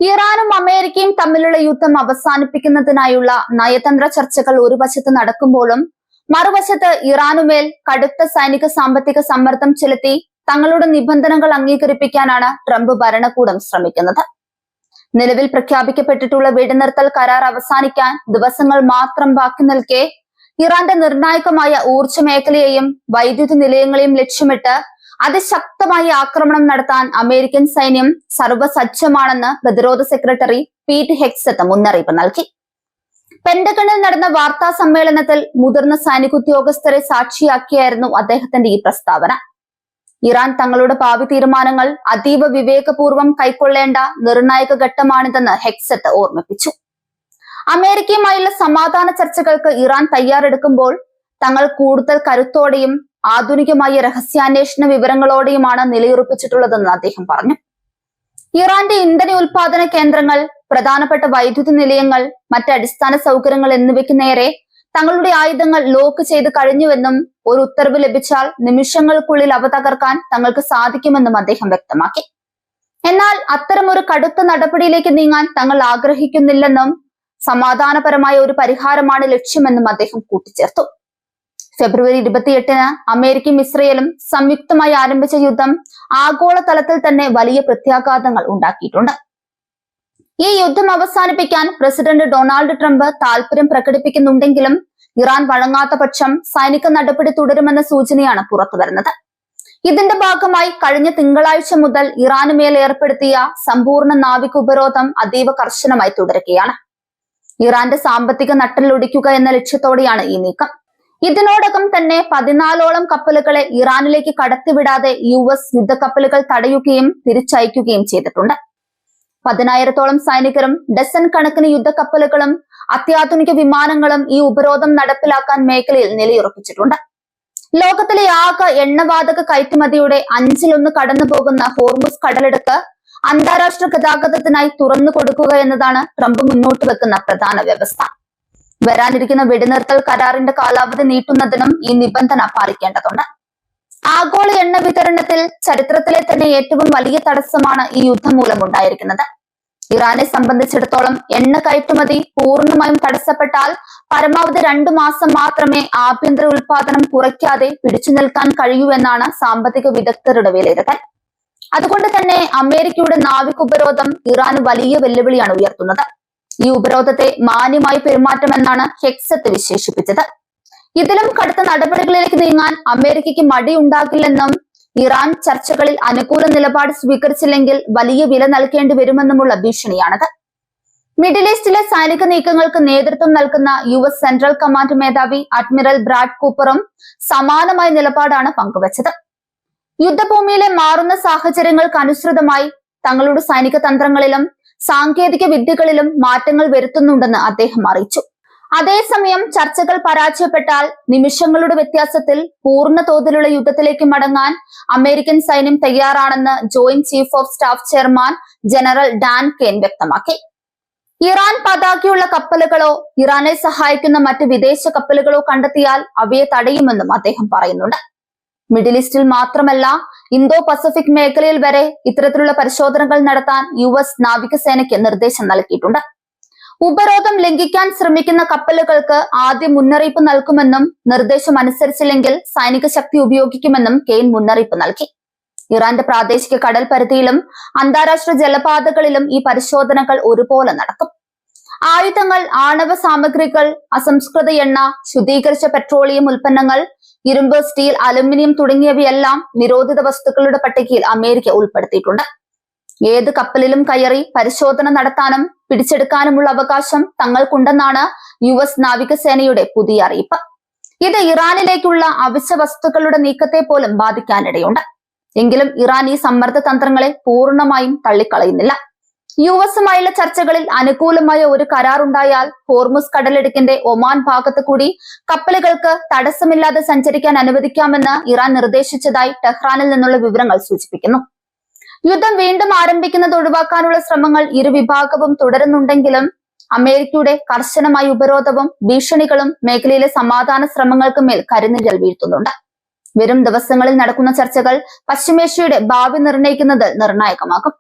ഇറാനും അമേരിക്കയും തമ്മിലുള്ള യുദ്ധം അവസാനിപ്പിക്കുന്നതിനായുള്ള നയതന്ത്ര ചർച്ചകൾ ഒരു വശത്ത് നടക്കുമ്പോഴും മറുവശത്ത് ഇറാനുമേൽ കടുത്ത സൈനിക സാമ്പത്തിക സമ്മർദ്ദം ചെലുത്തി തങ്ങളുടെ നിബന്ധനകൾ അംഗീകരിപ്പിക്കാനാണ് ട്രംപ് ഭരണകൂടം ശ്രമിക്കുന്നത്. നിലവിൽ പ്രഖ്യാപിക്കപ്പെട്ടിട്ടുള്ള വെടിനിർത്തൽ കരാർ അവസാനിക്കാൻ ദിവസങ്ങൾ മാത്രം ബാക്കി നിൽക്കെ ഇറാന്റെ നിർണായകമായ ഊർജ്ജ മേഖലയെയും വൈദ്യുതി നിലയങ്ങളെയും ലക്ഷ്യമിട്ട് അതിശക്തമായ ആക്രമണം നടത്താൻ അമേരിക്കൻ സൈന്യം സർവ്വസജ്ജമാണെന്ന് പ്രതിരോധ സെക്രട്ടറി പീറ്റ് ഹെഗ്സെത്ത് മുന്നറിയിപ്പ് നൽകി. പെന്റഗണിൽ നടന്ന വാർത്താ സമ്മേളനത്തിൽ മുതിർന്ന സൈനിക ഉദ്യോഗസ്ഥരെ സാക്ഷിയാക്കിയായിരുന്നു അദ്ദേഹത്തിന്റെ ഈ പ്രസ്താവന. ഇറാൻ തങ്ങളുടെ ഭാവി തീരുമാനങ്ങൾ അതീവ വിവേകപൂർവ്വം കൈക്കൊള്ളേണ്ട നിർണായക ഘട്ടമാണിതെന്ന് ഹെഗ്സെത്ത് ഓർമ്മിപ്പിച്ചു. അമേരിക്കയുമായുള്ള സമാധാന ചർച്ചകൾക്ക് ഇറാൻ തയ്യാറെടുക്കുമ്പോൾ തങ്ങൾ കൂടുതൽ കരുത്തോടെയും ആധുനികമായ രഹസ്യാന്വേഷണ വിവരങ്ങളോടെയുമാണ് നിലയുറപ്പിച്ചിട്ടുള്ളതെന്ന് അദ്ദേഹം പറഞ്ഞു. ഇറാന്റെ ഇന്ധന ഉൽപാദന കേന്ദ്രങ്ങൾ, പ്രധാനപ്പെട്ട വൈദ്യുതി നിലയങ്ങൾ, മറ്റ് അടിസ്ഥാന സൗകര്യങ്ങൾ എന്നിവയ്ക്ക് നേരെ തങ്ങളുടെ ആയുധങ്ങൾ ലോക്ക് ചെയ്ത് കഴിഞ്ഞുവെന്നും ഒരു ഉത്തരവ് ലഭിച്ചാൽ നിമിഷങ്ങൾക്കുള്ളിൽ അവ തകർക്കാൻ തങ്ങൾക്ക് സാധിക്കുമെന്നും അദ്ദേഹം വ്യക്തമാക്കി. എന്നാൽ അത്തരമൊരു കടുത്ത നടപടിയിലേക്ക് നീങ്ങാൻ തങ്ങൾ ആഗ്രഹിക്കുന്നില്ലെന്നും സമാധാനപരമായ ഒരു പരിഹാരമാണ് ലക്ഷ്യമെന്നും അദ്ദേഹം കൂട്ടിച്ചേർത്തു. ഫെബ്രുവരി 28-ന് അമേരിക്കയും ഇസ്രയേലും സംയുക്തമായി ആരംഭിച്ച യുദ്ധം ആഗോളതലത്തിൽ തന്നെ വലിയ പ്രത്യാഘാതങ്ങൾ ഉണ്ടാക്കിയിട്ടുണ്ട്. ഈ യുദ്ധം അവസാനിപ്പിക്കാൻ പ്രസിഡന്റ് ഡൊണാൾഡ് ട്രംപ് താൽപര്യം പ്രകടിപ്പിക്കുന്നുണ്ടെങ്കിലും ഇറാൻ വഴങ്ങാത്ത പക്ഷം സൈനിക നടപടി തുടരുമെന്ന സൂചനയാണ് പുറത്തുവരുന്നത്. ഇതിന്റെ ഭാഗമായി കഴിഞ്ഞ തിങ്കളാഴ്ച മുതൽ ഇറാന് മേൽ ഏർപ്പെടുത്തിയ സമ്പൂർണ്ണ നാവിക ഉപരോധം അതീവ കർശനമായി തുടരുകയാണ്. ഇറാന്റെ സാമ്പത്തിക നട്ടെല്ലൊടിക്കുക എന്ന ലക്ഷ്യത്തോടെയാണ് ഈ നീക്കം. ഇതിനോടകം തന്നെ 14ഓളം കപ്പലുകളെ ഇറാനിലേക്ക് കടത്തിവിടാതെ US യുദ്ധക്കപ്പലുകൾ തടയുകയും തിരിച്ചയക്കുകയും ചെയ്തിട്ടുണ്ട്. 10,000-ഓളം സൈനികരും ഡസൻ കണക്കിന് യുദ്ധക്കപ്പലുകളും അത്യാധുനിക വിമാനങ്ങളും ഈ ഉപരോധം നടപ്പിലാക്കാൻ മേഖലയിൽ നിലയുറപ്പിച്ചിട്ടുണ്ട്. ലോകത്തിലെ ആകെ എണ്ണവാതക കയറ്റുമതിയുടെ 1/5 കടന്നു പോകുന്ന ഹോർമുസ് കടലിടുക്ക് അന്താരാഷ്ട്ര ഗതാഗതത്തിനായി തുറന്നു കൊടുക്കുക എന്നതാണ് ട്രംപ് മുന്നോട്ട് വെക്കുന്ന പ്രധാന വ്യവസ്ഥ. വരാനിരിക്കുന്ന വെടിനിർത്തൽ കരാറിന്റെ കാലാവധി നീട്ടുന്നതിനും ഈ നിബന്ധന പാലിക്കേണ്ടതുണ്ട്. ആഗോള എണ്ണ വിതരണത്തിൽ ചരിത്രത്തിലെ തന്നെ ഏറ്റവും വലിയ തടസ്സമാണ് ഈ യുദ്ധം മൂലം ഉണ്ടായിരിക്കുന്നത്. ഇറാനെ സംബന്ധിച്ചിടത്തോളം എണ്ണ കയറ്റുമതി പൂർണ്ണമായും തടസ്സപ്പെട്ടാൽ പരമാവധി 2 മാസം മാത്രമേ ആഭ്യന്തര ഉൽപാദനം കുറയ്ക്കാതെ പിടിച്ചു നിൽക്കാൻ കഴിയൂ എന്നാണ് സാമ്പത്തിക വിദഗ്ധരുടെ വിലയിരുത്തൽ. അതുകൊണ്ട് തന്നെ അമേരിക്കയുടെ നാവിക ഉപരോധം ഇറാന് വലിയ വെല്ലുവിളിയാണ് ഉയർത്തുന്നത്. ഈ ഉപരോധത്തെ മാന്യമായി പെരുമാറ്റമെന്നാണ് ഹെഗ്സെത്ത് വിശേഷിപ്പിച്ചത്. ഇതിലും കടുത്ത നടപടികളിലേക്ക് നീങ്ങാൻ അമേരിക്കയ്ക്ക് മടിയുണ്ടാകില്ലെന്നും ഇറാൻ ചർച്ചകളിൽ അനുകൂല നിലപാട് സ്വീകരിച്ചില്ലെങ്കിൽ വലിയ വില നൽകേണ്ടി വരുമെന്നുമുള്ള ഭീഷണിയാണത്. മിഡിൽ ഈസ്റ്റിലെ സൈനിക നീക്കങ്ങൾക്ക് നേതൃത്വം നൽകുന്ന US സെൻട്രൽ കമാൻഡ് മേധാവി അഡ്മിറൽ ബ്രാഡ് കൂപ്പറും സമാനമായ നിലപാടാണ് പങ്കുവച്ചത്. യുദ്ധഭൂമിയിലെ മാറുന്ന സാഹചര്യങ്ങൾക്ക് അനുസൃതമായി തങ്ങളുടെ സൈനിക തന്ത്രങ്ങളിലും സാങ്കേതിക വിദ്യകളിലും മാറ്റങ്ങൾ വരുത്തുന്നുണ്ടെന്ന് അദ്ദേഹം അറിയിച്ചു. അതേസമയം ചർച്ചകൾ പരാജയപ്പെട്ടാൽ നിമിഷങ്ങളുടെ വ്യത്യാസത്തിൽ പൂർണ്ണ തോതിലുള്ള യുദ്ധത്തിലേക്ക് മടങ്ങാൻ അമേരിക്കൻ സൈന്യം തയ്യാറാണെന്ന് joint chief of staff chairman general Dan Kane വ്യക്തമാക്കി. ഇറാൻ പതാകയുള്ള കപ്പലുകളോ ഇറാനെ സഹായിക്കുന്ന മറ്റ് വിദേശ കപ്പലുകളോ കണ്ടെത്തിയാൽ അവയെ തടയുമെന്നും അദ്ദേഹം പറയുന്നുണ്ട്. മിഡിൽ ഈസ്റ്റിൽ മാത്രമല്ല ഇന്തോ പസഫിക് മേഖലയിൽ വരെ ഇത്തരത്തിലുള്ള പരിശോധനകൾ നടത്താൻ US നാവികസേനയ്ക്ക് നിർദ്ദേശം നൽകിയിട്ടുണ്ട്. ഉപരോധം ലംഘിക്കാൻ ശ്രമിക്കുന്ന കപ്പലുകൾക്ക് ആദ്യം മുന്നറിയിപ്പ് നൽകുമെന്നും നിർദ്ദേശം അനുസരിച്ചില്ലെങ്കിൽ സൈനിക ശക്തി ഉപയോഗിക്കുമെന്നും കെയ്ൻ മുന്നറിയിപ്പ് നൽകി. ഇറാന്റെ പ്രാദേശിക കടൽ പരിധിയിലും അന്താരാഷ്ട്ര ജലപാതകളിലും ഈ പരിശോധനകൾ ഒരുപോലെ നടക്കും. ആയുധങ്ങൾ, ആണവ സാമഗ്രികൾ, അസംസ്കൃത എണ്ണ, ശുദ്ധീകരിച്ച പെട്രോളിയം ഉൽപ്പന്നങ്ങൾ, ഇരുമ്പ്, സ്റ്റീൽ, അലുമിനിയം തുടങ്ങിയവയെല്ലാം നിരോധിത വസ്തുക്കളുടെ പട്ടികയിൽ അമേരിക്ക ഉൾപ്പെടുത്തിയിട്ടുണ്ട്. ഏത് കപ്പലിലും കയറി പരിശോധന നടത്താനും പിടിച്ചെടുക്കാനുമുള്ള അവകാശം തങ്ങൾക്കുണ്ടെന്നാണ് US നാവികസേനയുടെ പുതിയ അറിയിപ്പ്. ഇത് ഇറാനിലേക്കുള്ള അവശ്യ വസ്തുക്കളുടെ നീക്കത്തെ പോലും ബാധിക്കാനിടയുണ്ട്. എങ്കിലും ഇറാൻ ഈ സമ്മർദ്ദ തന്ത്രങ്ങളെ പൂർണ്ണമായും തള്ളിക്കളയുന്നില്ല. US-ഉമായുള്ള ചർച്ചകളിൽ അനുകൂലമായ ഒരു കരാറുണ്ടായാൽ ഹോർമുസ് കടലിടുക്കിന്റെ ഒമാൻ ഭാഗത്ത് കൂടി കപ്പലുകൾക്ക് തടസ്സമില്ലാതെ സഞ്ചരിക്കാൻ അനുവദിക്കാമെന്ന് ഇറാൻ നിർദ്ദേശിച്ചതായി ടെഹ്റാനിൽ നിന്നുള്ള വിവരങ്ങൾ സൂചിപ്പിക്കുന്നു. യുദ്ധം വീണ്ടും ആരംഭിക്കുന്നത് ഒഴിവാക്കാനുള്ള ശ്രമങ്ങൾ ഇരുവിഭാഗവും തുടരുന്നുണ്ടെങ്കിലും അമേരിക്കയുടെ കർശനമായ ഉപരോധവും ഭീഷണികളും മേഖലയിലെ സമാധാന ശ്രമങ്ങൾക്ക് മേൽ കരിനിഴൽ വീഴ്ത്തുന്നുണ്ട്. വരും ദിവസങ്ങളിൽ നടക്കുന്ന ചർച്ചകൾ പശ്ചിമേഷ്യയുടെ ഭാവി നിർണ്ണയിക്കുന്നത് നിർണായകമാകും.